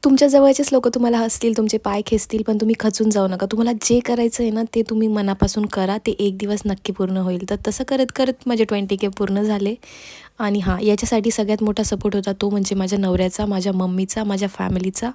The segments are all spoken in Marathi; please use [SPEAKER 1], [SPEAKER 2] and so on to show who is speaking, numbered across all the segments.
[SPEAKER 1] तुमच्या जवळचेच लोकं तुम्हाला हसतील, तुमचे पाय खेचतील, पण तुम्ही खचून जाऊ नका. तुम्हाला जे करायचं आहे ना, ते तुम्ही मनापासून करा. ते एक दिवस नक्की पूर्ण होईल. तर तसं करत माझे 20K पूर्ण झाले. आणि हां, याच्यासाठी सगळ्यात मोठा सपोर्ट होता तो म्हणजे माझ्या नवऱ्याचा, माझ्या मम्मीचा, माझ्या फॅमिलीचा.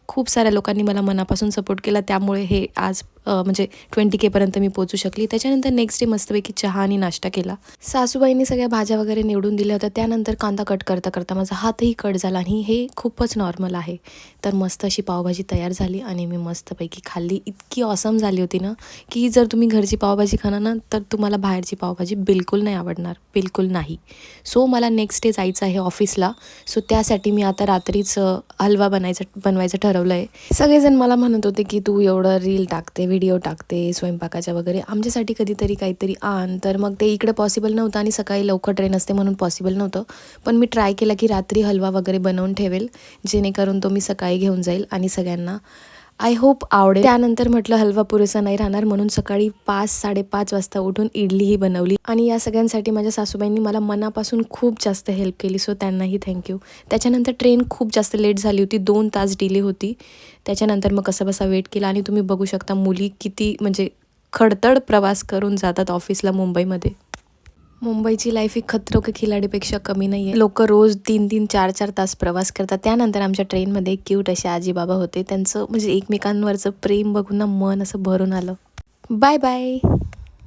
[SPEAKER 1] खूप साऱ्या लोकांनी मला मनापासून सपोर्ट केला. त्यामुळे हे आज म्हणजे 20K पर्यंत मी पोहोचू शकली. त्याच्यानंतर नेक्स्ट डे मस्तपैकी चहा आणि नाश्ता केला. सासूबाईंनी सगळ्या भाज्या वगैरे निवडून दिल्या होत्या. त्यानंतर कांदा कट करता माझा हातही कट झाला आणि हे खूपच नॉर्मल आहे. तर मस्त अशी पावभाजी तयार झाली आणि मी मस्तपैकी खाल्ली. इतकी ऑसम झाली होती ना, की जर तुम्ही घरची पावभाजी खाणार ना, तर तुम्हाला बाहेरची पावभाजी बिलकुल नाही आवडणार, बिलकुल नाही. सो मला नेक्स्ट डे जायचं आहे ऑफिसला. सो त्यासाठी मी आता रात्रीच हलवा बनवायचं ठरवलं आहे. सगळेजण मला म्हणत होते, की "तू एवढं रील टाकते, व्हिडिओ टाकते स्वयंपाकाच्या वगैरे, आमच्यासाठी कधीतरी काहीतरी आण." तर मग ते इकडे पॉसिबल नव्हतं आणि सकाळी लवकर ट्रेन असते म्हणून पॉसिबल नव्हतं. पण मी ट्राय केला, की रात्री हलवा वगैरे बनवून ठेवेल, जेणेकरून तो मी सकाळी घेऊन जाईल आणि सगळ्यांना आय होप आवडेल. त्यानंतर म्हटलं हलवा पुरेसा नाही राहणार म्हणून सकाळी 5-5:30 वाजता उठून इडलीही बनवली आणि या सगळ्यांसाठी माझ्या सासूबाईंनी मला मनापासून खूप जास्त हेल्प केली. सो त्यांनाही थँक्यू. त्याच्यानंतर ट्रेन खूप जास्त लेट झाली होती. 2 तास डिले होती. त्याच्यानंतर मग कसाबसा वेट केला आणि तुम्ही बघू शकता मुली किती म्हणजे खडतड प्रवास करून जातात ऑफिसला मुंबईमध्ये. मुंबईची लाईफ ही खतरो के खिलाडीपेक्षा कमी नाही आहे. लोकं रोज 3-3, 4-4 तास प्रवास करतात. त्यानंतर आमच्या ट्रेनमध्ये क्यूट असे आजी-बाबा होते. त्यांचं म्हणजे एकमेकांवरचं प्रेम बघून ना मन असं भरून आलं. Bye bye.